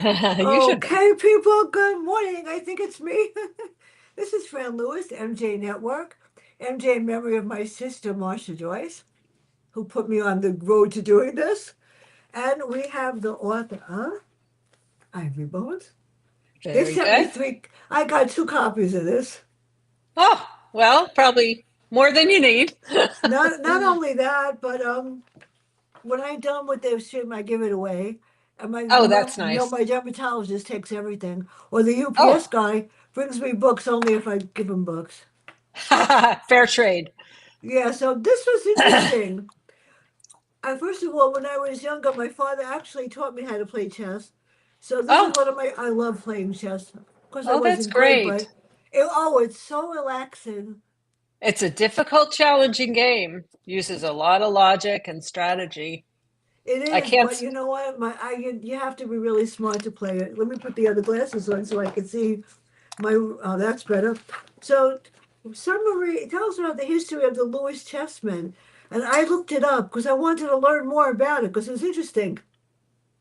You should be. Okay, people, good morning. I think it's me. This is Fran Lewis, MJ Network. MJ in memory of my sister, Marcia Joyce, who put me on the road to doing this. And we have the author of Ivory Bones. They Very sent me good. three. I got two copies of this. Oh, well, probably more than you need. Not only that, but when I'm done with their stream, I give it away. And Oh, that's nice. my dermatologist takes everything. Or the UPS Oh, guy brings me books only if I give him books. fair trade. Yeah, so this was interesting. First of all, when I was younger, my father actually taught me how to play chess. So this is Oh, one of my, I love playing chess. Of course, I oh, that's wasn't good, but great. it's so relaxing. It's a difficult, challenging game. Uses a lot of logic and strategy. It I is, can't. but you know what? You have to be really smart to play it. Let me put the other glasses on so I can see my, oh, that's better. So, summary, tell us about the history of the Lewis chessmen. And I looked it up because I wanted to learn more about it because it was interesting.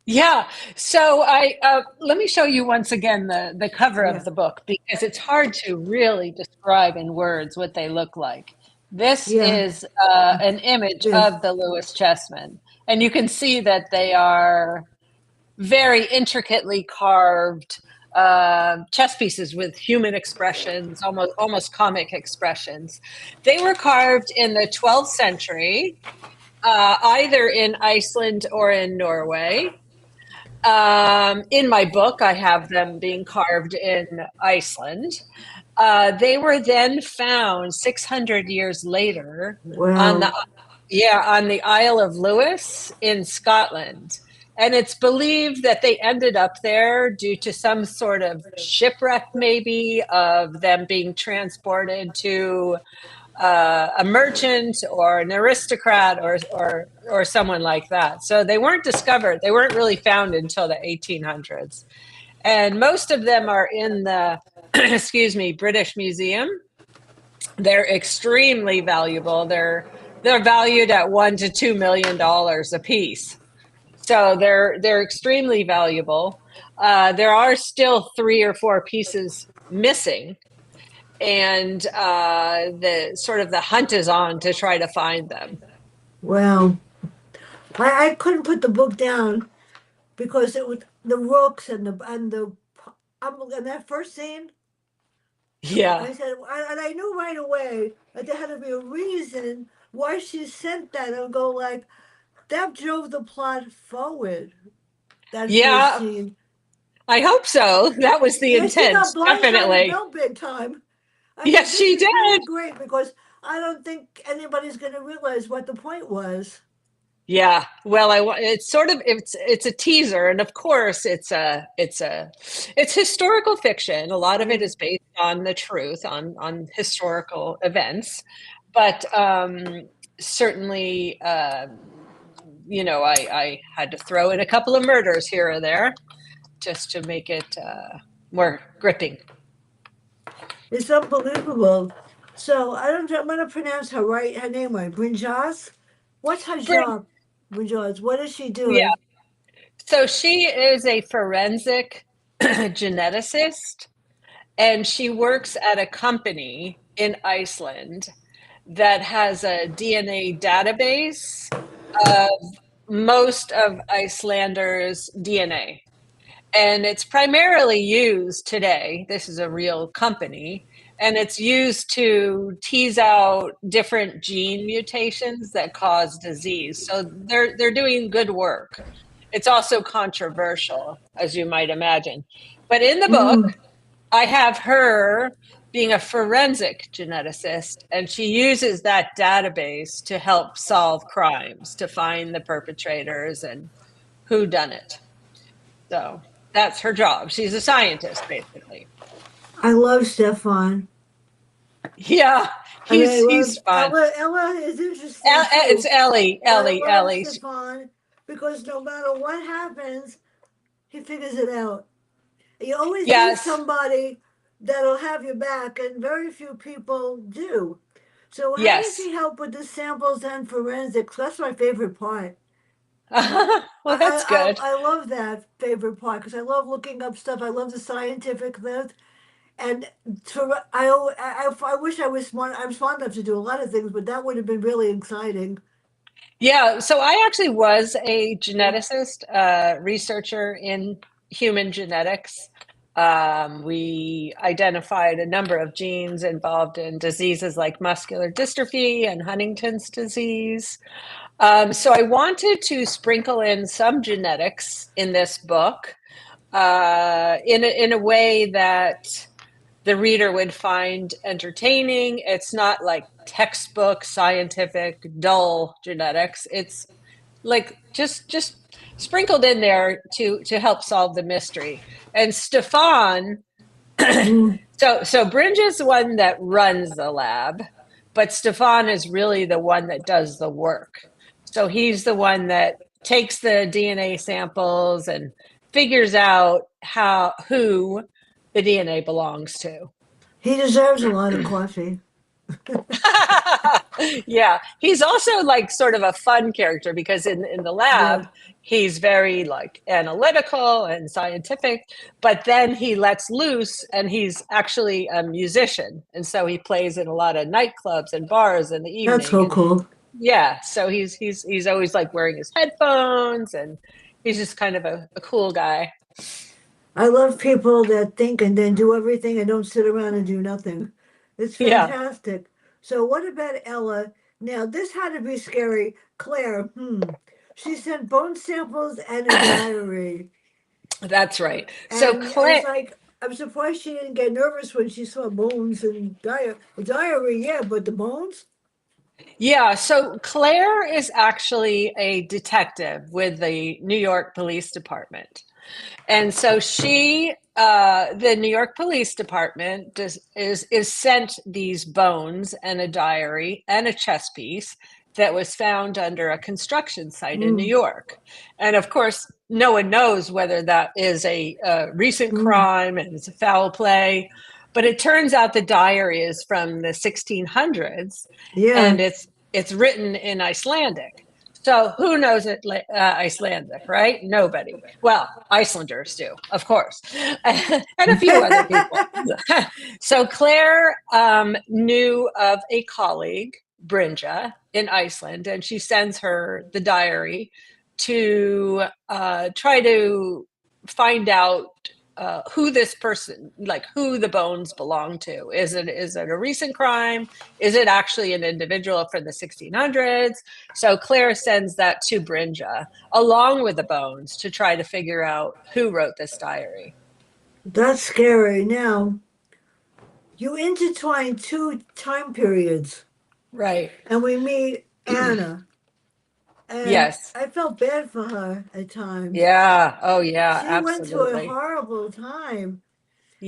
Yeah. So I let me show you once again the cover of Yeah, the book because it's hard to really describe in words what they look like. This yeah, is an image this. of the Lewis chessmen, and you can see that they are very intricately carved chess pieces with human expressions, almost comic expressions. They were carved in the 12th century, either in Iceland or in Norway. In my book, I have them being carved in Iceland. They were then found 600 years later on the Wow. on the Isle of Lewis in Scotland. And it's believed that they ended up there due to some sort of shipwreck, maybe, of them being transported to a merchant or an aristocrat or someone like that. So they weren't discovered. They weren't really found until the 1800s, and most of them are in the excuse me, British Museum. They're extremely valuable. They're valued at $1 to $2 million a piece. So they're extremely valuable. There are still three or four pieces missing, and the sort of the hunt is on to try to find them. Wow. I couldn't put the book down because it was the rooks and that first scene. Yeah, I said, and I knew right away that there had to be a reason why she sent that and go like that drove the plot forward. That first yeah. scene. I hope so. That was the Yeah, she intent, got blindsided definitely. real big time. I said, Yes, this she is really did. great because I don't think anybody's going to realize what the point was. Yeah. Well, I want it's sort of it's a teaser, and of course it's historical fiction. A lot of it Yeah. is based on the truth, on historical events, but certainly I had to throw in a couple of murders here or there just to make it more gripping. It's unbelievable. So I don't. I'm gonna pronounce her name right. Brinjas. What's her Brit- job? Brinjas. What is she Yeah. doing? So she is a forensic geneticist, and she works at a company in Iceland that has a DNA database of most of Icelanders' DNA. And it's primarily used today. This is a real company, and it's used to tease out different gene mutations that cause disease. So they're doing good work. It's also controversial, as you might imagine. But in the book, Mm. I have her being a forensic geneticist, and she uses that database to help solve crimes, to find the perpetrators and who done it. So that's her job. She's a scientist, basically. I love Stefan. Yeah, And I he's love fun. Ella. Ella is interesting It's too. Ellie, I Ellie, love Ellie. Stefan because no matter what happens, he figures it out. You always need Yes, somebody that'll have your back, and very few people do. So how does yes. he help with the samples and forensics? That's my favorite part. Well, that's good. I love that favorite part because I love looking up stuff. I love the scientific myth. And I wish I was smart. I'm smart enough to do a lot of things, but that would have been really exciting. Yeah, so I actually was a geneticist, researcher in human genetics. We identified a number of genes involved in diseases like muscular dystrophy and Huntington's disease. So I wanted to sprinkle in some genetics in this book in a way that the reader would find entertaining. It's not like textbook scientific dull genetics. It's like just sprinkled in there to help solve the mystery. And Stefan, Mm. so Bringe is the one that runs the lab, but Stefan is really the one that does the work. So he's the one that takes the DNA samples and figures out how who the DNA belongs to. He deserves a lot of coffee. Yeah, he's also like sort of a fun character because in the lab Yeah, he's very like analytical and scientific, but then he lets loose and he's actually a musician, and so he plays in a lot of nightclubs and bars in the that's evening. so And cool. yeah, so he's always like wearing his headphones, and he's just kind of a cool guy. I love people that think and then do everything and don't sit around and do nothing. It's Yeah, fantastic. So, what about Ella? Now, this had to be scary. Claire, she sent bone samples and a diary. that's right. So And it's Claire, like, I'm surprised she didn't get nervous when she saw bones and diary, yeah, but the bones? yeah, so Claire is actually a detective with the New York Police Department. And so the New York Police Department is sent these bones and a diary and a chess piece that was found under a construction site in New Mm, York. And of course, no one knows whether that is a recent mm, crime and it's a foul play. But it turns out the diary is from the 1600s, yeah, and it's written in Icelandic. So who knows Icelandic, right? Nobody. Well, Icelanders do, of course, and a few other people. So Claire knew of a colleague, Brynja, in Iceland, and she sends her the diary to try to find out who this person, like who the bones belong to. Is it a recent crime? Is it actually an individual from the 1600s? So Claire sends that to Brynja along with the bones to try to figure out who wrote this diary. that's scary. Now, you intertwine two time periods, Right. and we meet Anna, and Yes. I felt bad for her at times. Yeah. Oh, yeah. She went through a Absolutely. horrible time,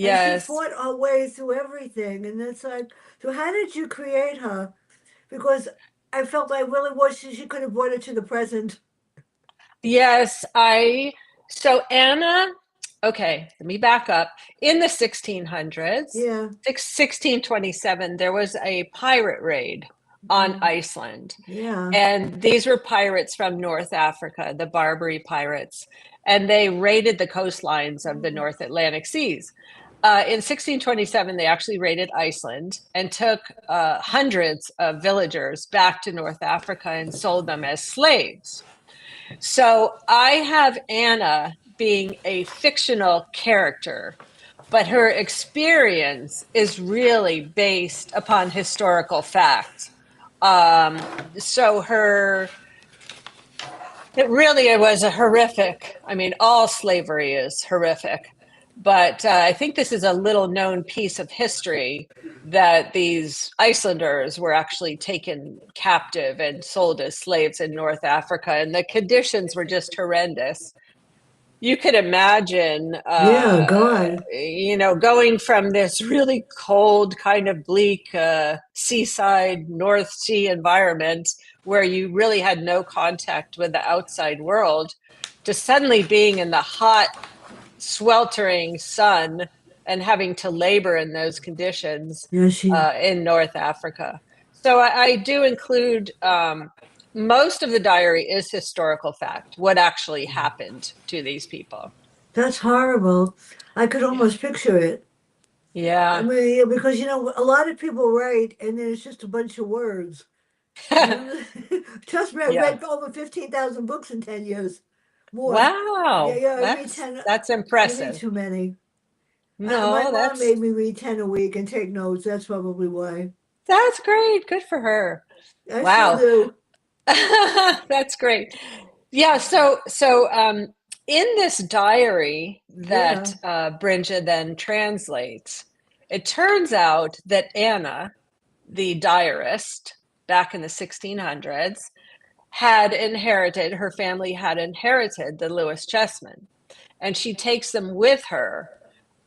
and she Yes. fought her way through everything. And it's like, so how did you create her? Because I felt I really was. She could have brought it to the present. Yes. So Anna, okay, let me back up. In the 1600s, Yeah. 1627, there was a pirate raid on Mm, Iceland. yeah. And these were pirates from North Africa, the Barbary pirates, and they raided the coastlines of the Mm, North Atlantic seas. In 1627, they actually raided Iceland and took hundreds of villagers back to North Africa and sold them as slaves. So I have Anna being a fictional character, but her experience is really based upon historical fact. So it was a horrific. I mean, all slavery is horrific, but I think this is a little known piece of history that these Icelanders were actually taken captive and sold as slaves in North Africa, and the conditions were just horrendous. You could imagine, yeah. God. going from this really cold, kind of bleak seaside North Sea environment where you really had no contact with the outside world to suddenly being in the hot, sweltering sun and having to labor in those conditions Yeah. She. in North Africa. So I do include most of the diary is historical fact, what actually happened to these people. That's horrible. I could Yeah. almost picture it. I Yeah. mean, yeah, because a lot of people write and then it's just a bunch of words. You know, trust me, I've Yeah. read over 15,000 books in 10 years. More. Yeah, Wow. yeah, I read That's 10. that's I read impressive. too many. My No, mom that's made me read 10 a week and take notes. That's probably why. that's great. Good for her. I still Wow. do. That's great. Yeah, in this diary Yeah, that Brinja then translates, it turns out that Anna, the diarist back in the 1600s, her family had inherited the Lewis chessmen, and she takes them with her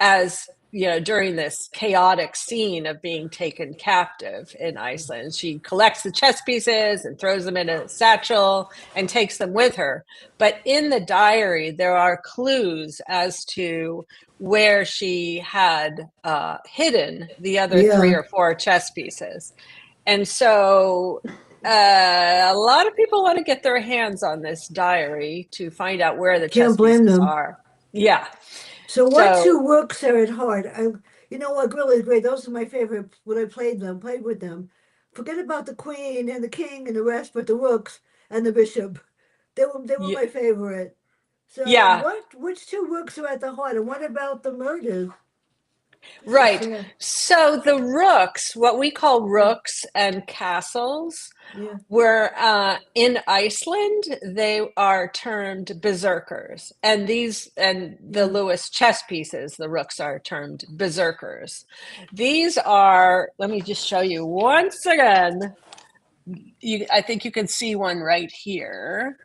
as during this chaotic scene of being taken captive in Iceland. She collects the chess pieces and throws them in a satchel and takes them with her. But in the diary, there are clues as to where she had hidden the other three yeah. or four chess pieces. And so a lot of people want to get their hands on this diary to find out where the Can't chess blame pieces them. are. Yeah. So what So, two works are at heart? You know what, really great. Those are my favorite when I played with them. Forget about the queen and the king and the rest, but the rooks and the bishop. They were yeah, my favorite. So yeah, which two works are at the heart, and what about the murders? This is right. sad. So the rooks, what we call Yeah, rooks and castles, yeah, were in Iceland, they are termed berserkers. And the yeah. Lewis chess pieces, the rooks are termed berserkers. These are, let me just show you once again. I think you can see one right here.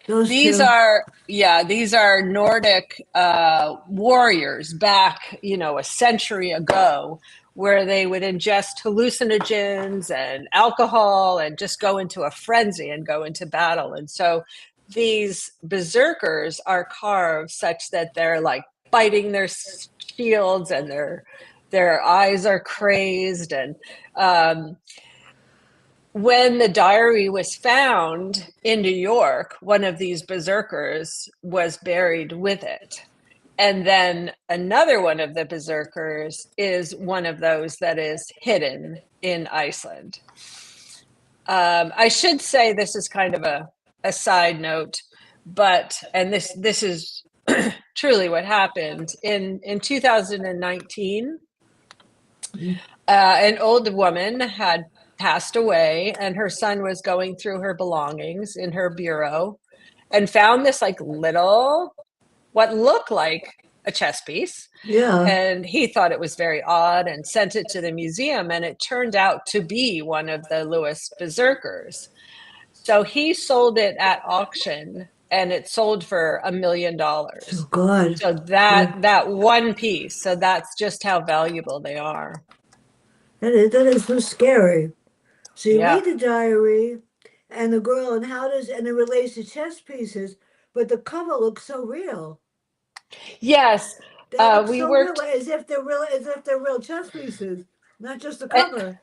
Those These two. are, yeah, these are Nordic warriors back, a century ago, where they would ingest hallucinogens and alcohol and just go into a frenzy and go into battle. And so these berserkers are carved such that they're like biting their shields, and their eyes are crazed. And um, when the diary was found in New York, one of these berserkers was buried with it. And then another one of the berserkers is one of those that is hidden in Iceland. I should say this is kind of a side note, and this is truly what happened in 2019. An old woman had passed away, and her son was going through her belongings in her bureau and found this like little, what looked like a chess piece. Yeah. And he thought it was very odd and sent it to the museum, and it turned out to be one of the Lewis berserkers. So he sold it at auction, and it sold for Oh $1 million. God. So Yeah. that one piece, so that's just how valuable they are. That is so scary. So you Yeah. read the diary and the girl and and it relates to chess pieces, but the cover looks so real. Yes, That looks we so real, worked. as if they're real chess pieces, not just the cover.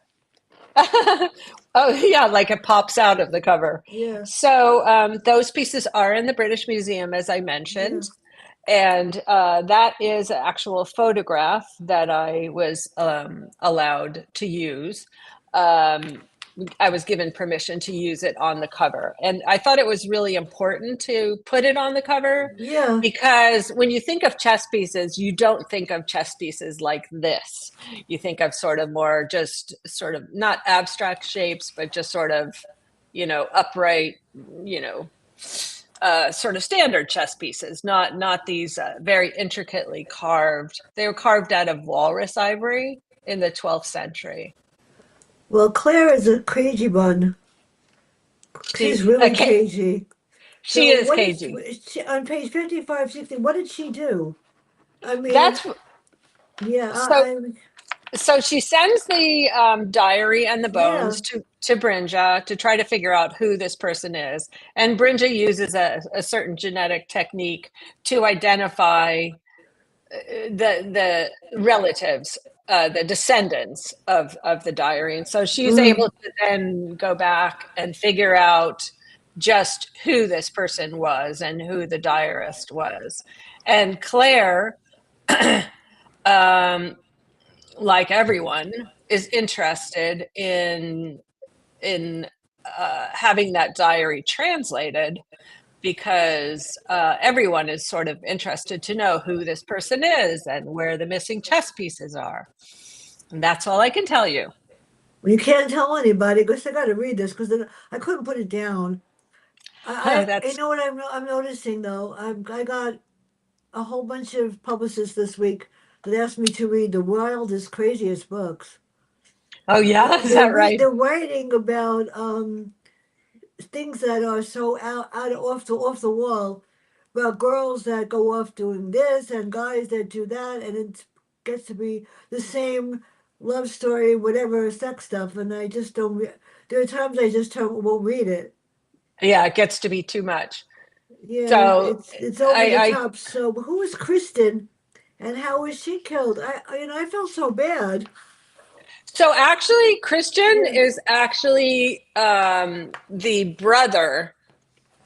Oh, yeah, like it pops out of the cover. Yeah, So those pieces are in the British Museum, as I mentioned, yeah. and that is an actual photograph that I was allowed to use. Um, I was given permission to use it on the cover. And I thought it was really important to put it on the cover Yeah. because when you think of chess pieces, you don't think of chess pieces like this. You think of sort of more just sort of not abstract shapes, but just sort of, upright, you know, sort of standard chess pieces, not these very intricately carved. They were carved out of walrus ivory in the 12th century. Well, Claire is a crazy bun. She's She really cagey. she So is what is cagey. on page 5560? What did she do? I mean, That's yeah, so. So she sends the diary and the yeah. bones to Brinja to try to figure out who this person is. And Brinja uses a certain genetic technique to identify the relatives, the descendants of the diary. And so she's Mm, able to then go back and figure out. just who this person was and who the diarist was. And Claire, um, like everyone, is interested in having that diary translated because everyone is sort of interested to know who this person is and where the missing chess pieces are. And that's all I can tell you. Well, you can't tell anybody because I got to read this because I couldn't put it down. You That's know what I'm noticing though? I got a whole bunch of publicists this week that asked me to read the wildest, craziest books. oh yeah, is that right? They're writing about things that are so out off the wall, about girls that go off doing this and guys that do that, and it gets to be the same love story, whatever sex stuff, and I just don't. There are times I just won't read it. Yeah, it gets to be too much. Yeah, So it's over the I top. So who is Kristen, and how was she killed? I felt so bad. so actually Christian Yeah, is actually the brother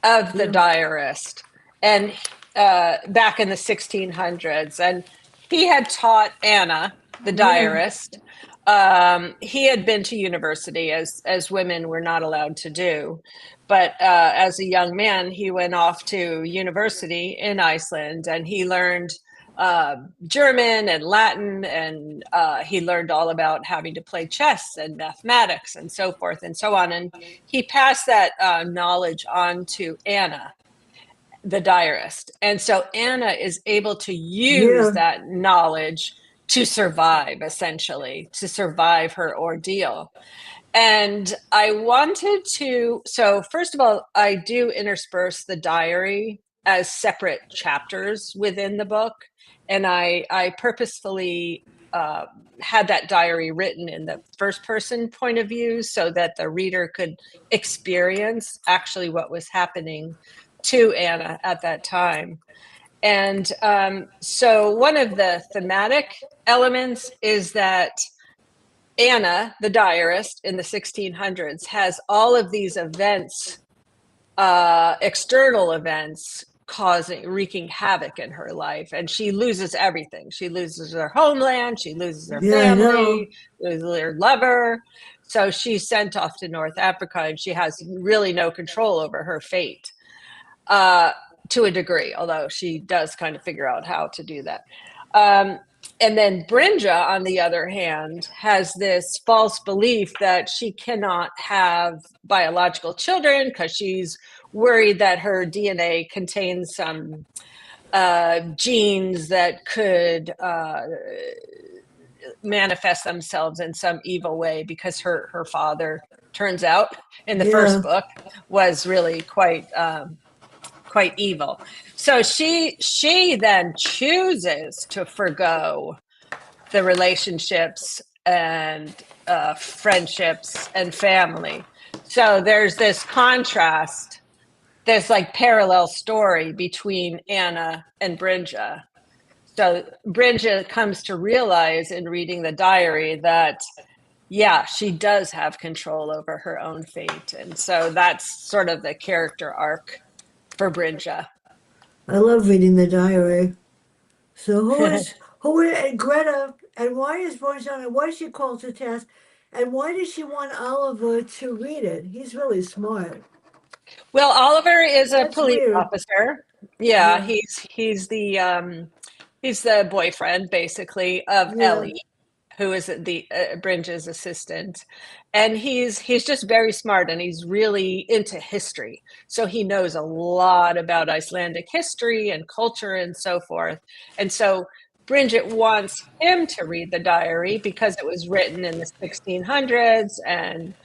of the yeah, diarist, and back in the 1600s, and he had taught Anna, the yeah, diarist. He had been to university, as women were not allowed to do, but as a young man, he went off to university in Iceland, and he learned German and Latin, and he learned all about having to play chess and mathematics and so forth and so on. And he passed that knowledge on to Anna, the diarist. And so Anna is able to use yeah. that knowledge to survive, essentially, to survive her ordeal. And I wanted to, so first of all, I do intersperse the diary as separate chapters within the book. And I purposefully uh, had that diary written in the first person point of view so that the reader could experience actually what was happening to Anna at that time. And so one of the thematic elements is that Anna, the diarist in the 1600s, has all of these events, external events, wreaking havoc in her life, and she loses everything. She loses her homeland, she loses her Yeah, I know. family, loses her lover. So she's sent off to North Africa, and she has really no control over her fate, uh, to a degree, although she does kind of figure out how to do that. Um, and then Brinja, on the other hand, has this false belief that she cannot have biological children because she's worried that her DNA contains some genes that could manifest themselves in some evil way because her father turns out in the first Yeah. book was really quite evil. So she then chooses to forgo the relationships and friendships and family. So there's this contrast, this like parallel story between Anna and Brinja. So Brinja comes to realize in reading the diary that yeah, she does have control over her own fate. And so that's sort of the character arc for Brinja. I love reading the diary. So who is Greta, and why is Bonjana? Why is she called to task? And why does she want Oliver to read it? He's really smart. Well, Oliver is a That's police weird. officer. Yeah, Yeah, he's the boyfriend basically of yeah, Ellie, who is the Bringe's assistant, and he's just very smart, and he's really into history. So he knows a lot about Icelandic history and culture and so forth. And so Bridget wants him to read the diary because it was written in the 1600s, and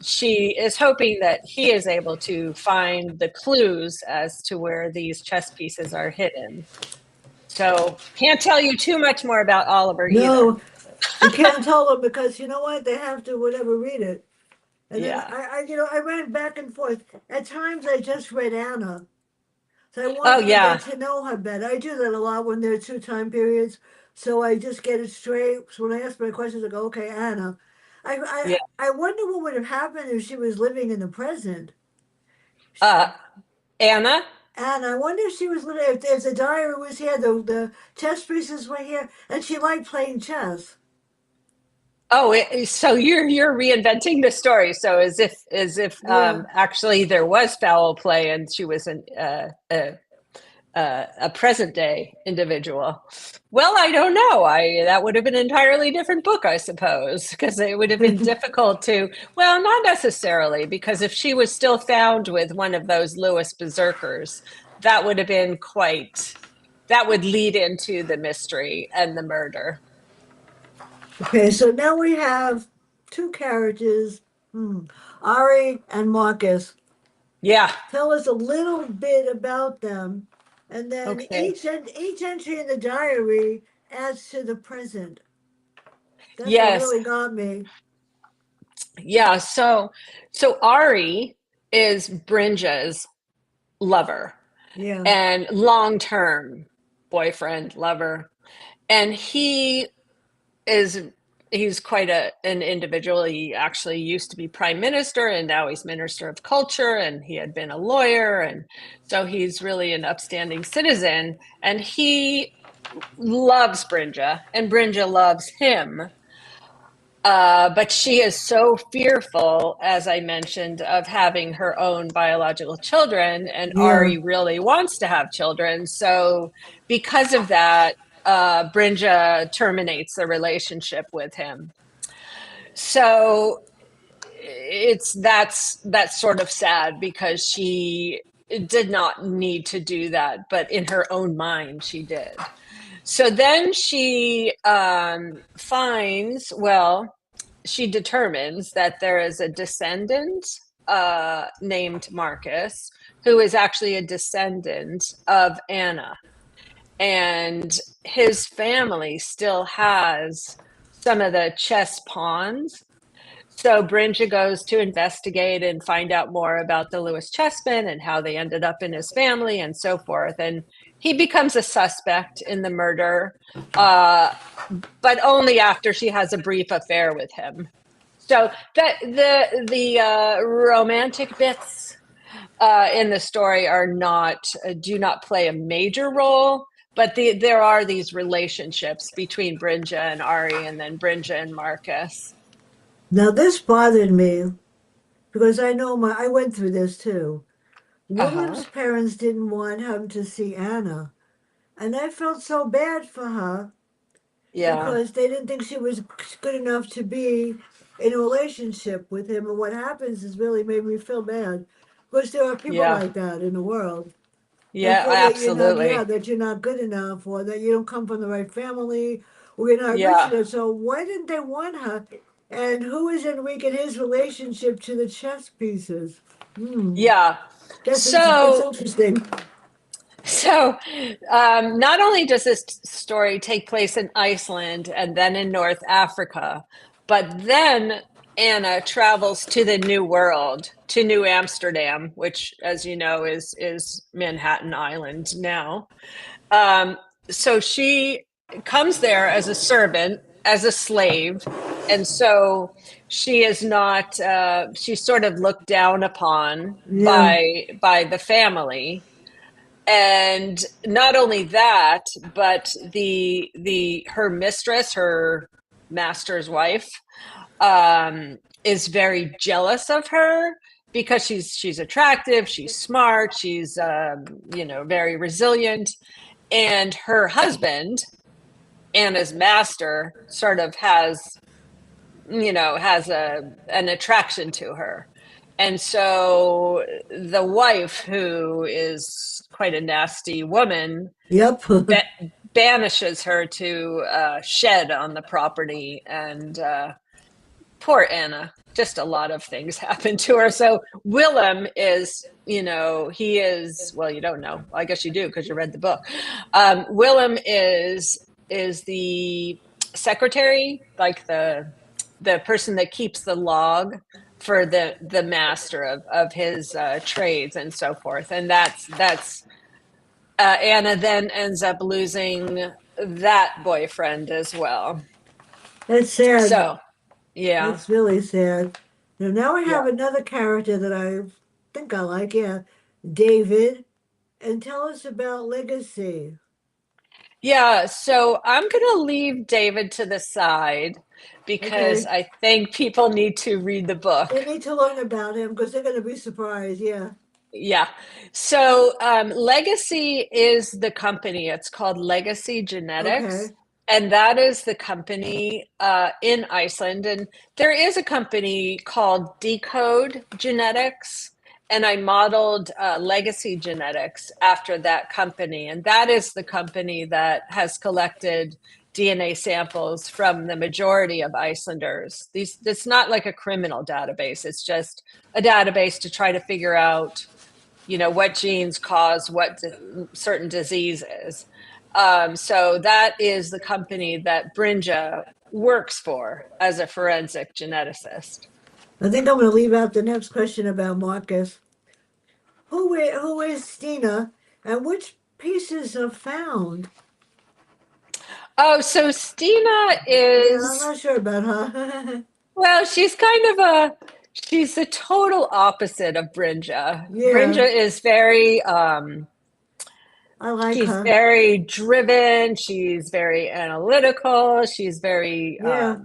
she is hoping that he is able to find the clues as to where these chess pieces are hidden. So can't tell you too much more about Oliver either. no, you can't tell them because you know what? They have to whatever read it. And then Yeah. I ran back and forth. At times, I just read Anna, so I Oh wanted to get yeah. to know her better. I do that a lot when there are two time periods, so I just get it straight. So when I ask my questions, I go, "Okay, Anna." Yeah. I wonder what would have happened if she was living in the present. Uh, Anna. And I wonder if she was living, if the diary was here, the chess pieces were here, and she liked playing chess. Oh, so you're reinventing the story. So as if Yeah. actually there was foul play and she was a present day individual. Well, I don't know. I That would have been an entirely different book, I suppose, because it would have been difficult to. Well, not necessarily, because if she was still found with one of those Lewis berserkers, that would have been quite. That would lead into the mystery and the murder. Okay, so now we have two characters, hmm, Ari and Marcus. Yeah. Tell us a little bit about them, and then Okay. each entry in the diary adds to the present. That's what Yes. really got me. Yeah. So Ari is Brinja's lover Yeah, and long-term boyfriend, lover. And is he's quite an individual. He actually used to be prime minister and now he's minister of culture, and he had been a lawyer, and so he's really an upstanding citizen, and he loves Brinja and Brinja loves him. But she is so fearful, as I mentioned, of having her own biological children, and yeah. Ari really wants to have children. So, because of that, Brinja terminates the relationship with him. So that's sort of sad because she did not need to do that, but in her own mind, she did. So then she finds, well, she determines that there is a descendant named Marcus who is actually a descendant of Anna. And his family still has some of the chess pawns. So Brinja goes to investigate and find out more about the Lewis Chessmen and how they ended up in his family and so forth. And he becomes a suspect in the murder, uh, but only after she has a brief affair with him. So that the romantic bits in the story are not do not play a major role, but there are these relationships between Brinja and Ari, and then Brinja and Marcus. Now this bothered me because I know I went through this too. Uh huh. William's parents didn't want him to see Anna, and I felt so bad for her Yeah. because they didn't think she was good enough to be in a relationship with him. And what happens is really made me feel bad because there are people Yeah. like that in the world. They Yeah. feel that you're not, yeah, Absolutely. that you're not good enough, or that you don't come from the right family, or you're not rich Yeah. enough. So why didn't they want her? And who is Enrique in his relationship to the chess pieces? Hmm. Yeah. That's So interesting. So, not only does this story take place in Iceland and then in North Africa, but then Anna travels to the New World, to New Amsterdam, which, as you know, is Manhattan Island now. Um, so she comes there as a servant, as a slave, and so she is not. She's sort of looked down upon Yeah. by the family, and not only that, but the her mistress, her master's wife, is very jealous of her because she's attractive, she's smart, she's very resilient, and her husband, Anna's master, sort of has an attraction to her. And so the wife, who is quite a nasty woman, Yep. banishes her to shed on the property. And poor Anna, just a lot of things happen to her. So Willem is, he is, well, you don't know. I guess you do because you read the book. Willem is the secretary, like the person that keeps the log for the master of his trades and so forth. And that's Anna then ends up losing that boyfriend as well. That's sad. So yeah, That's really sad. Now we yeah. have another character that I think I like, yeah. David, and tell us about legacy. Yeah, so I'm going to leave David to the side because Okay. I think people need to read the book. They need to learn about him because they're going to be surprised. Yeah. Yeah. So Legacy is the company. It's called Legacy Genetics. Okay. And that is the company in Iceland. And there is a company called Decode Genetics. And I modeled Legacy Genetics after that company. And that is the company that has collected DNA samples from the majority of Icelanders. It's not like a criminal database, it's just a database to try to figure out what genes cause certain diseases. So that is the company that Brinja works for as a forensic geneticist. I think I'm going to leave out the next question about Marcus. Who is Stina and which pieces are found? Oh, so Stina Yeah, I'm is, not sure about her. well, she's the total opposite of Brinja. Yeah, Brinja is very, I like she's her. very driven. She's very analytical. She's very, Yeah.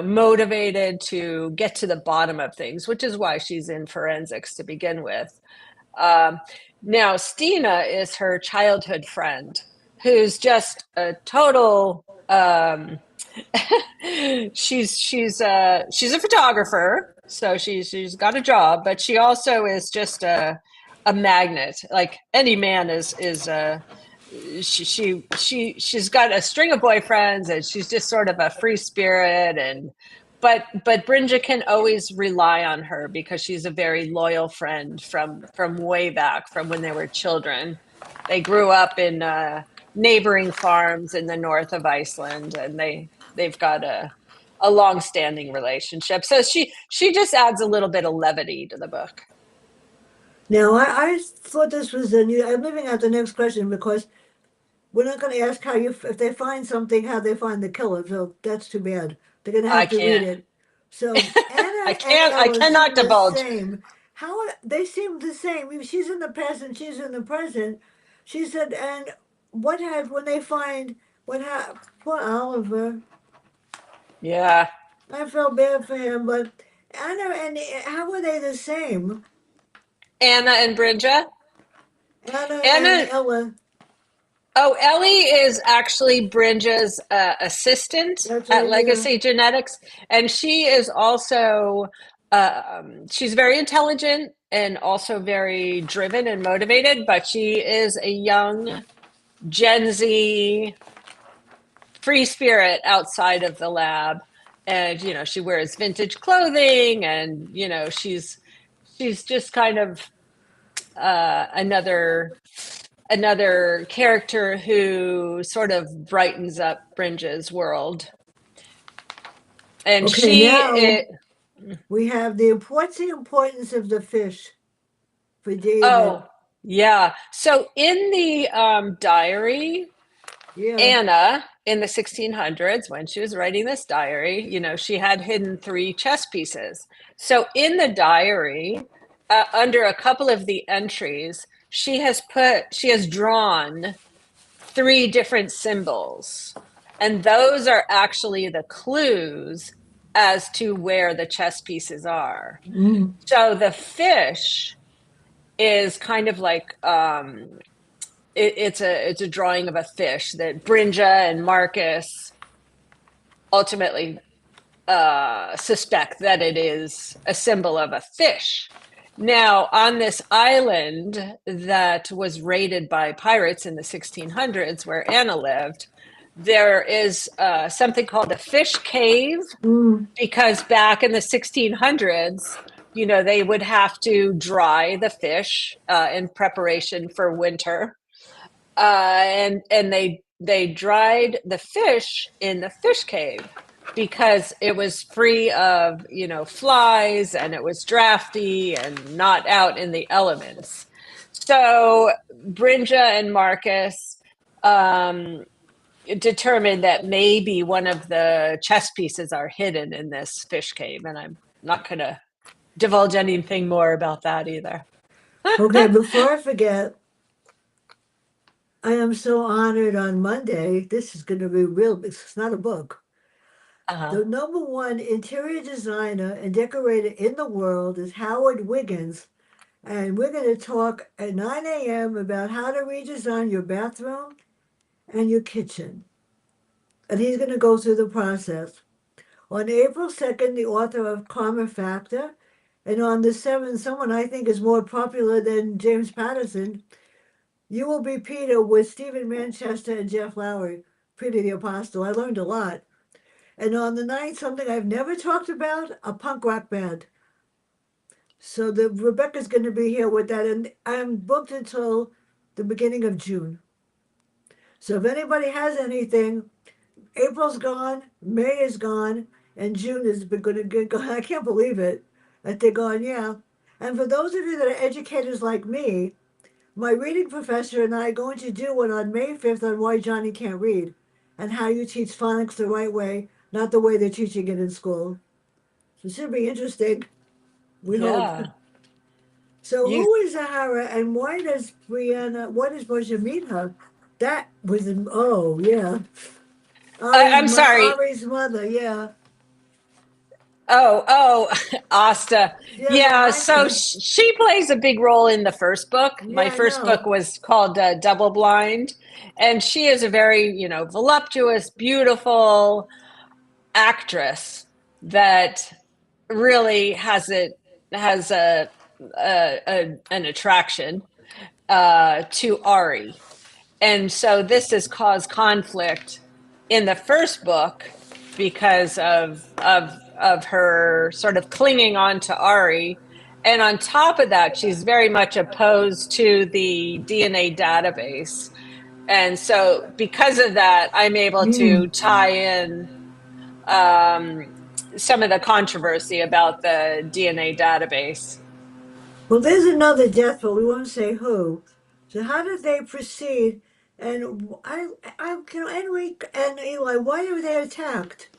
motivated to get to the bottom of things, which is why she's in forensics to begin with. Um, Now, Stina is her childhood friend, who's just a total. She's a photographer, so she's got a job, but she also is just a magnet. Like any man is she's got a string of boyfriends, and she's just sort of a free spirit. And but Brinja can always rely on her because she's a very loyal friend from way back, from when they were children. They grew up in neighboring farms in the north of Iceland, and they've got a long-standing relationship. So she just adds a little bit of levity to the book. Now, I thought this was a new. I'm leaving out the next question because we're not going to ask how you, if they find something, how they find the killer. So that's too bad. They're going to I have to read can't. it. So I Anna and can't. I Ella cannot seem the divulge. same. They seem the same? I mean, she's in the past and she's in the present. She said, and what had when they find what happened? Poor Oliver. Yeah, I felt bad for him, but Anna and how were they the same? Anna and Brinja. Anna and Anna. Ella. Oh, Ellie is actually Brinja's assistant That's at right. Yeah. Legacy Genetics, and she is also she's very intelligent and also very driven and motivated. But she is a young Gen Z free spirit outside of the lab, and she wears vintage clothing, and she's just kind of another character who sort of brightens up Brinja's world. And Okay. she Now it we have what's the importance of the fish for oh, David? yeah. So in the diary, Yeah. Anna, in the 1600s, when she was writing this diary, she had hidden three chess pieces. So in the diary, under a couple of the entries, she has drawn three different symbols. And those are actually the clues as to where the chess pieces are. Mm. So the fish is kind of like it's a drawing of a fish that Brinja and Marcus ultimately suspect that it is a symbol of a fish. Now, on this island that was raided by pirates in the 1600s, where Anna lived, there is something called a fish cave, Mm. because back in the 1600s, they would have to dry the fish in preparation for winter, and they dried the fish in the fish cave because it was free of flies, and it was drafty and not out in the elements. So Brinja and Marcus um, determined that maybe one of the chess pieces are hidden in this fish cave, and I'm not going to divulge anything more about that either. Okay, before I forget, I am so honored on Monday. This is going to be real. It's not a book. Uh-huh. The number one interior designer and decorator in the world is Howard Wiggins. And we're going to talk at 9 a.m. about how to redesign your bathroom and your kitchen. And he's going to go through the process. On April 2nd, the author of Karma Factor. And on the 7th, someone I think is more popular than James Patterson, You Will Be Peter with Stephen Manchester and Jeff Lowry, Peter the Apostle. I learned a lot. And on the 9th, something I've never talked about, a punk rock band. So the Rebecca's going to be here with that, and I'm booked until the beginning of June. So if anybody has anything, April's gone, May is gone, and June is going to get gone. I can't believe it that they're gone. Yeah. And for those of you that are educators like me, my reading professor and I are going to do one on May 5th on why Johnny can't read and how you teach phonics the right way, not the way they're teaching it in school. So it should be interesting. We hope. Yeah. So You who is Zahara and why does Brianna, why does Portia meet her? That was, oh, yeah. I'm sorry. Ari's mother, yeah. Oh, Asta. Yeah, the Yeah, so hiker. she plays a big role in the first book. Yeah, My I first book know. was called Double Blind, and she is a very, voluptuous, beautiful actress that really has an attraction to Ari. And so this has caused conflict in the first book because of her sort of clinging on to Ari. And on top of that, she's very much opposed to the DNA database. And so because of that, I'm able Mm. to tie in um, some of the controversy about the DNA database. Well, there's another death, but we won't say who. So how did they proceed? And Enrique and Eli, why were they attacked?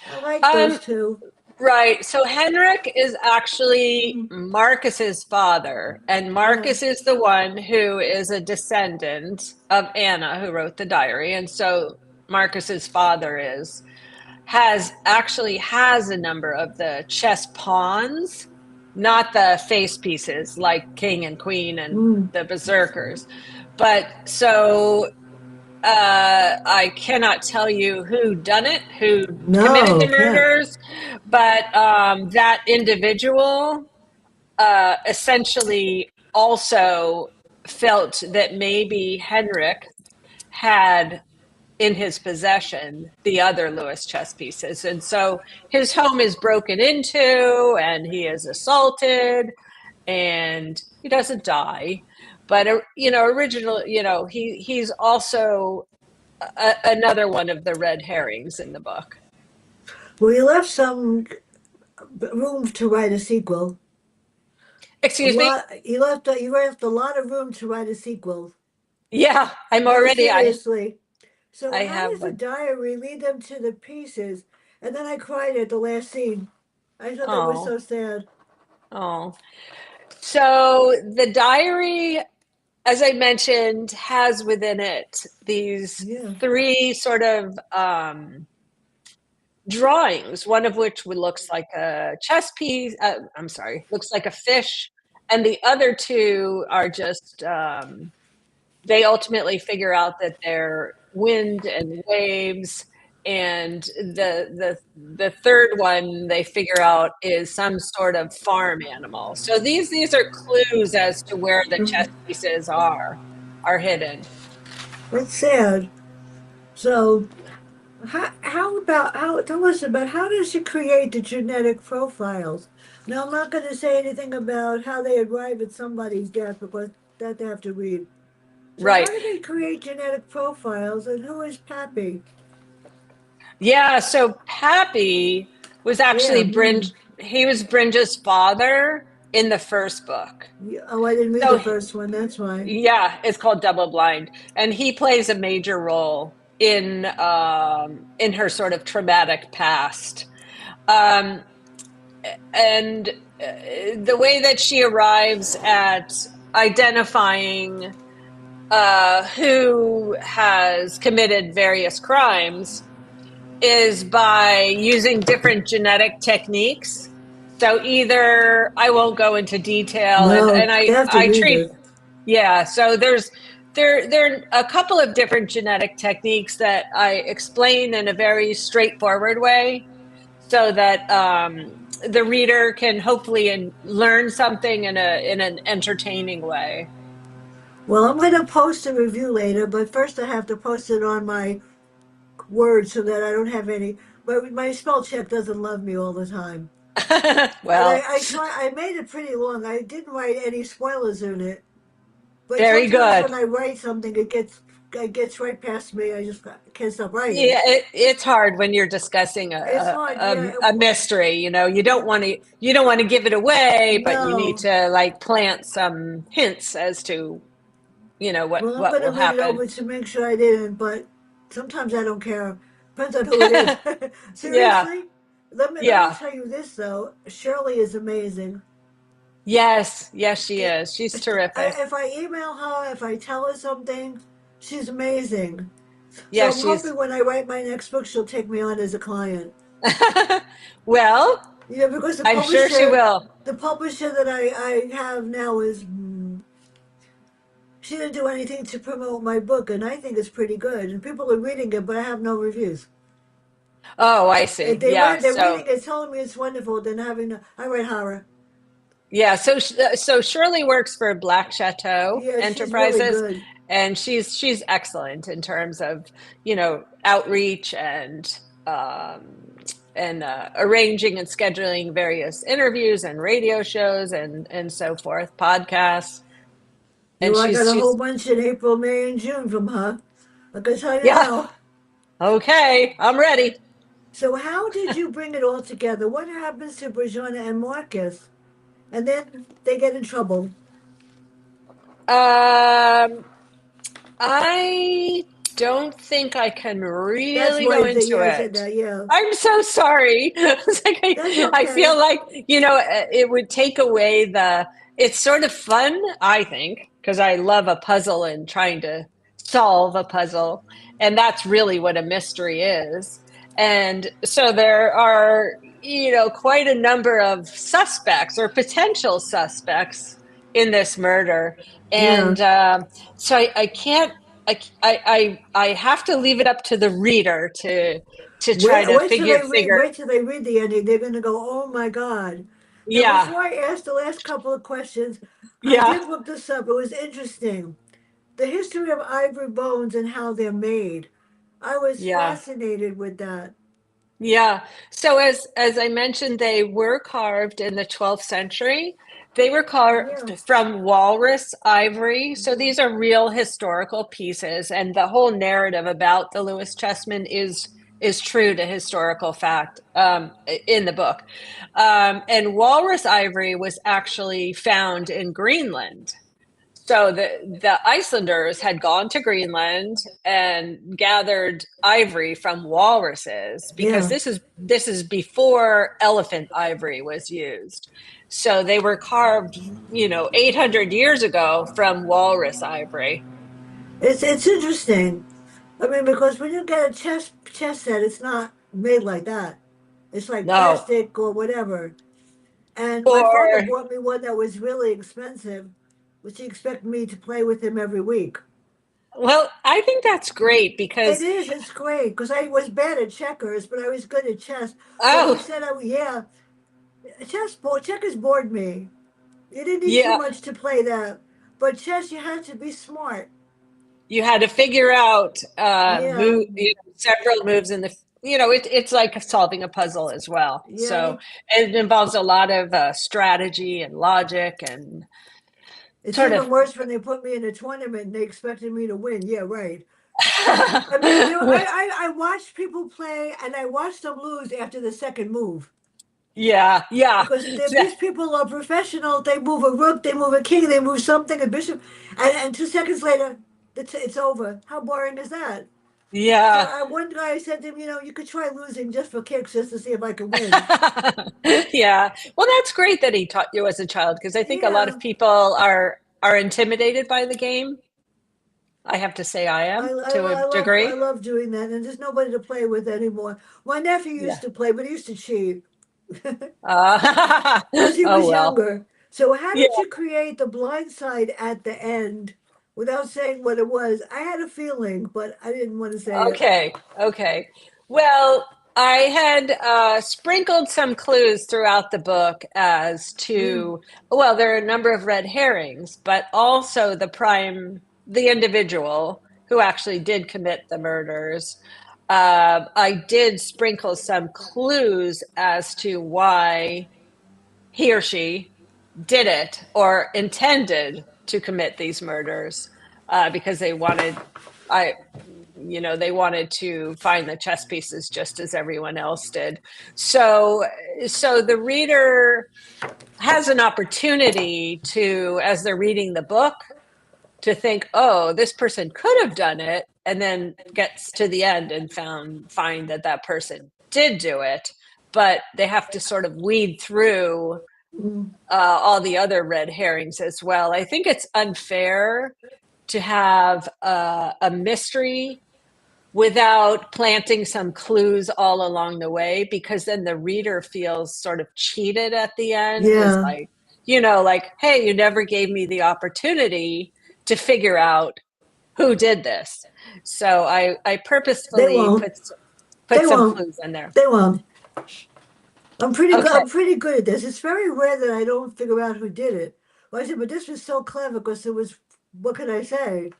I like those Um, two. Right. So Henrik is actually Mm. Marcus's father, and Yeah. Marcus is the one who is a descendant of Anna, who wrote the diary. And so Marcus's father has a number of the chess pawns, not the face pieces like king and queen and Mm. the berserkers. But so I cannot tell you who done it, who committed No, the can't. murders, but that individual essentially also felt that maybe Henrik had in his possession the other Lewis chess pieces. And so his home is broken into and he is assaulted and he doesn't die. But original, he's also another one of the red herrings in the book. Well, you left some room to write a sequel. A Excuse me? lot. You left a lot of room to write a sequel. Yeah, I'm No, already seriously. So I how have does the one. diary lead them to the pieces? And then I cried at the last scene. I thought that was Oh, so sad. oh. So the diary, as I mentioned, has within it these Yeah. three sort of drawings, one of which looks like a chess piece. I'm sorry, looks like a fish. And the other two are just they ultimately figure out that they're wind and waves, and the third one they figure out is some sort of farm animal. So these are clues as to where the chess pieces are hidden. That's sad. So how tell us about how does she create the genetic profiles? Now I'm not going to say anything about how they arrive at somebody's death because that they have to read. So Right. how do they create genetic profiles and who is Pappy? Yeah, so Pappy was Yeah. actually Hmm. he was Brinja's father in the first book. Yeah, oh, I didn't read the So first one. That's why. yeah, it's called Double Blind, and he plays a major role in her sort of traumatic past. Um, and the way that she arrives at identifying who has committed various crimes is by using different genetic techniques. So either I won't go into detail, No, and you have to I read treat it. yeah. So there are a couple of different genetic techniques that I explain in a very straightforward way, so that the reader can hopefully learn something in an entertaining way. Well, I'm going to post a review later, but first I have to post it on my Word so that I don't have any. But my spell check doesn't love me all the time. And Well, I made it pretty long. I didn't write any spoilers in it. But very sometimes good. when I write something, it gets right past me. I just can't stop writing. Yeah, it's hard when you're discussing It's hard. Yeah. a mystery. You don't want to give it away, but you need No. to like plant some hints as to Well, I'm what going to will read it happen. over to make sure I didn't, but sometimes I don't care. Depends on who it is. Yeah, Seriously? Let me yeah, tell you this though. Shirley is amazing. yes, she is. She's terrific. If I email her, if I tell her something, she's amazing. So Yeah, I'm hoping she's. when I write my next book, she'll take me on as a client. Well, Yeah, because I'm sure she will. the publisher that I have now is she didn't do anything to promote my book, and I think it's pretty good. And people are reading it, but I have no reviews. Oh, I see. Yeah, They're so reading it, telling me it's wonderful. Then having I write horror. yeah, so Shirley works for Black Chateau Yeah, she's really Enterprises, good. and she's excellent in terms of outreach and arranging and scheduling various interviews and radio shows and so forth, podcasts. You And know, I got a whole she's bunch in April, May, and June from her. I can tell you yeah, now. okay, I'm ready. So how did you bring it all together? What happens to Brijana and Marcus? And then they get in trouble. Um, I don't think I can That's really why go they, into yeah, I said it. that, yeah. I'm so sorry. It's like That's I okay. feel like, it would take away it's sort of fun, I think, because I love a puzzle and trying to solve a puzzle. And that's really what a mystery is. And so there are, quite a number of suspects or potential suspects in this murder. Yeah. And so I can't, I have to leave it up to the reader to try to figure. Wait till they read the ending. They're gonna go, oh my God. Now Yeah, before I ask the last couple of questions, I yeah, did look this up. It was interesting. The history of ivory bones and how they're made. I was yeah, fascinated with that. yeah. So as I mentioned, they were carved in the 12th century. They were Yeah. carved from walrus ivory. So these are real historical pieces, and the whole narrative about the Lewis Chessman is true to historical fact in the book. And walrus ivory was actually found in Greenland. So the Icelanders had gone to Greenland and gathered ivory from walruses because Yeah. this is before elephant ivory was used. So they were carved, 800 years ago from walrus ivory. It's interesting. I mean, because when you get a chess set, it's not made like that. It's like No. plastic or whatever. And my father Or bought me one that was really expensive, which he expected me to play with him every week. well, I think that's great It because is. It's great because I was bad at checkers, but I was good at chess. But he oh, said, "Oh yeah, checkers bored me. You didn't need too yeah, much to play that, but chess you had to be smart. you had to figure out Yeah, several moves in the it's like solving a puzzle as well, yeah. so it involves a lot of strategy and logic and It's sort even of worse when they put me in a tournament and they expected me to win. Yeah, right. I mean, I watched people play and I watched them lose after the second move. yeah, yeah, Because these people are professional. They move a rook, they move a king, they move something, a bishop, and 2 seconds later, it's over. How boring is that? So Yeah. I one guy I said to him, you could try losing just for kicks, just to see if I could win. Yeah. Well, that's great that he taught you as a child because I think a lot of Yeah, people are intimidated by the game. I have to say I am to a I degree. love doing that, and there's nobody to play with anymore. My nephew Yeah. used to play, but he used to cheat Uh, because he oh was well. younger. So how Yeah. did you create the blind side at the end without saying what it was? I had a feeling, but I didn't want to say it. Okay. Okay. Well, I had sprinkled some clues throughout the book as Mm, to, well, there are a number of red herrings, but also the individual who actually did commit the murders. I did sprinkle some clues as to why he or she did it or intended to commit these murders because I, they wanted to find the chess pieces just as everyone else did. So, so the reader has an opportunity to, as they're reading the book, to think, oh, this person could have done it, and then gets to the end and find that that person did do it, but they have to sort of weed through mm. all the other red herrings as well. I think it's unfair to have a mystery without planting some clues all along the way, because then the reader feels sort of cheated at the end. Is Yeah, like, like, hey, you never gave me the opportunity to figure out who did this. So I they purposefully won't. put They some won't. clues in there. They won't. I'm pretty good. Okay, I'm pretty good at this. It's very rare that I don't figure out who did it. Well, I said, but this was so clever because it was. What can I say?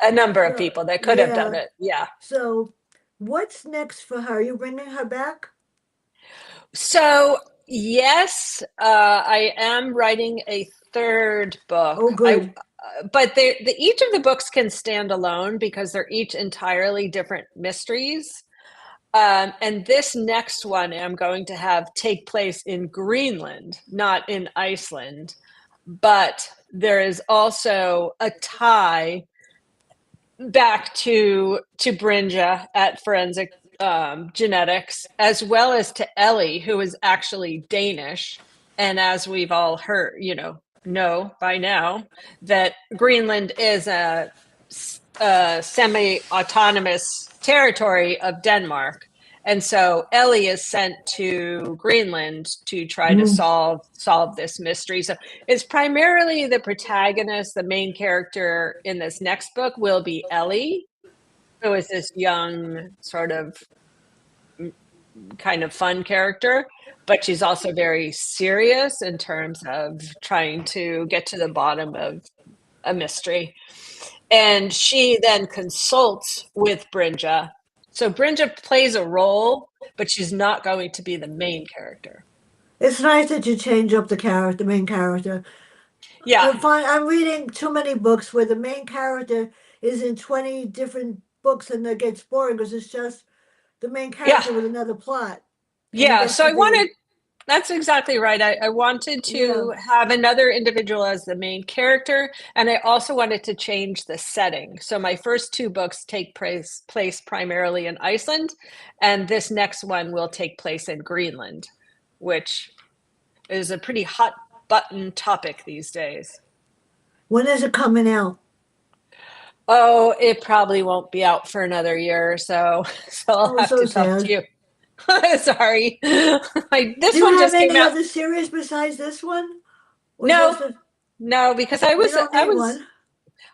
a number of So people that could have done yeah. it. Yeah. So what's next for her? Are you bringing her back? So yes, I am writing a third book. Oh, good. But each of the books can stand alone because they're each entirely different mysteries. And this next one I'm going to have take place in Greenland, not in Iceland. But there is also a tie back to Brinja at Forensic Genetics, as well as to Ellie, who is actually Danish. And as we've all heard, know by now that Greenland is a semi-autonomous territory of Denmark. And so Ellie is sent to Greenland to try to Mm. solve this mystery. So it's primarily the protagonist, the main character in this next book will be Ellie, who is this young, sort of kind of fun character, but she's also very serious in terms of trying to get to the bottom of a mystery. And she then consults with Brinja. So Brinja plays a role, but she's not going to be the main character. It's nice that you change up the character, the main character. Yeah. I'm reading too many books where the main character is in 20 different books and it gets boring because it's just the main Yeah. character with another plot. And it Yeah. gets So to I be, wanted That's exactly right. I wanted yeah, to have another individual as the main character, and I also wanted to change the setting. So my first two books take place primarily in Iceland, and this next one will take place in Greenland, which is a pretty hot button topic these days. when is it coming out? Oh, it probably won't be out for another year or so, so I'll Oh, have so to talk to sad. you. Sorry. Do This you one have just came any out. other series besides this one? Or No, just a, no, because you don't I need was one?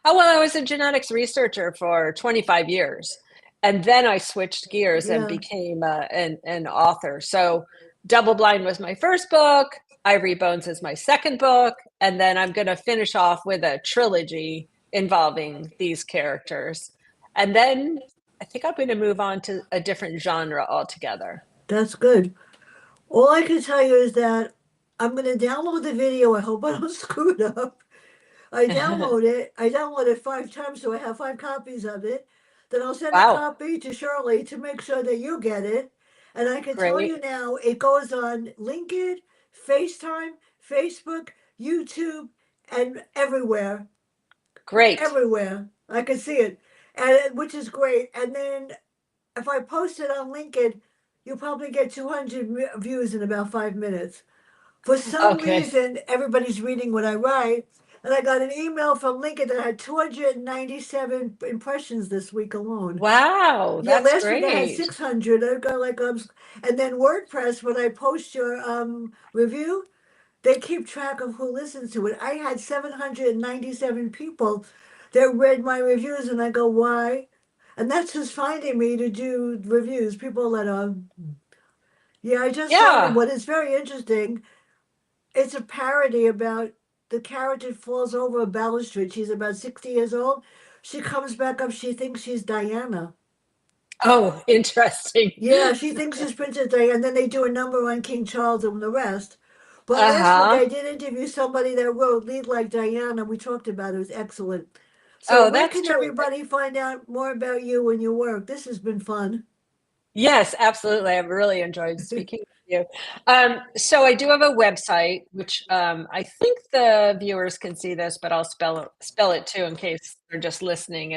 Oh, well, I was a genetics researcher for 25 years. And then I switched gears and Yeah, became an author. So Double Blind was my first book. Ivory Bones is my second book. And then I'm going to finish off with a trilogy involving these characters. And then I think I'm going to move on to a different genre altogether. that's good. All I can tell you is that I'm going to download the video. I hope I don't screw it up. I download it. I download it 5 times, so I have 5 copies of it. Then I'll send a Wow, copy to Shirley to make sure that you get it. And I can tell great, you now, it goes on LinkedIn, FaceTime, Facebook, YouTube, and everywhere. great. Everywhere. I can see it. and which is great. And then if I post it on LinkedIn, you'll probably get 200 views in about 5 minutes. For some Okay. reason, everybody's reading what I write. And I got an email from Lincoln that had 297 impressions this week alone. Wow, Yeah, that's last week I had great. 600. I got like and then WordPress, when I post your review, they keep track of who listens to it. I had 797 people that read my reviews, and I go, why? And that's who's finding me to do reviews. People that yeah, I just found Yeah. what is very interesting. It's a parody about the character falls over a balustrade. She's about 60 years old. She comes back up. She thinks she's Diana. Oh, interesting. Yeah, she thinks she's Princess Diana. And then they do a number on King Charles and the rest. But last week I Uh-huh. did interview somebody that wrote Lead Like Diana. We talked about it. It was excellent. So Oh, where that's can terrific. everybody find out more about you and your work? This has been fun. Yes, absolutely. I've really enjoyed speaking with you. So I do have a website, which I think the viewers can see this, but I'll spell it too in case they're just listening.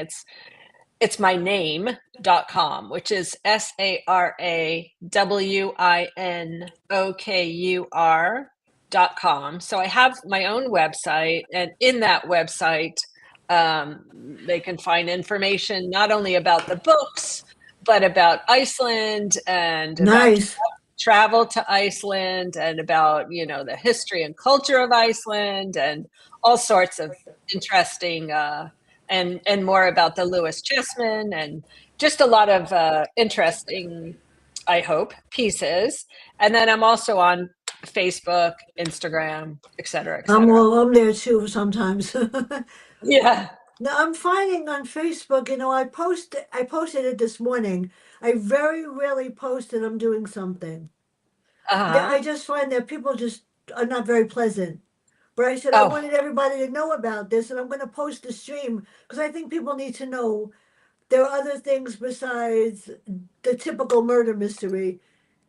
It's my name.com, which is Sarawinokur.com. So I have my own website, and in that website, they can find information not only about the books, but about Iceland and about Nice. travel to Iceland and about, the history and culture of Iceland and all sorts of interesting and more about the Lewis Chessman and just a lot of interesting, I hope, pieces. And then I'm also on Facebook, Instagram, et cetera, et cetera. I'm there too sometimes. Yeah. Now I'm finding on Facebook, I posted it this morning. I very rarely post that I'm doing something. I Uh-huh. just find that people just are not very pleasant. But I said I Oh, wanted everybody to know about this, and I'm going to post the stream because I think people need to know there are other things besides the typical murder mystery.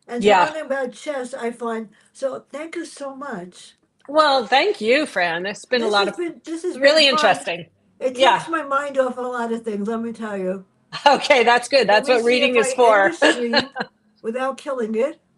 And to yeah. learn about chess, I find so. Thank you so much. Well, thank you, Fran. It's been a lot of This has been really fun. interesting. It takes Yeah. my mind off a lot of things. Let me tell you. Okay, that's good. Let That's me what see if reading I is end the for. stream without killing it.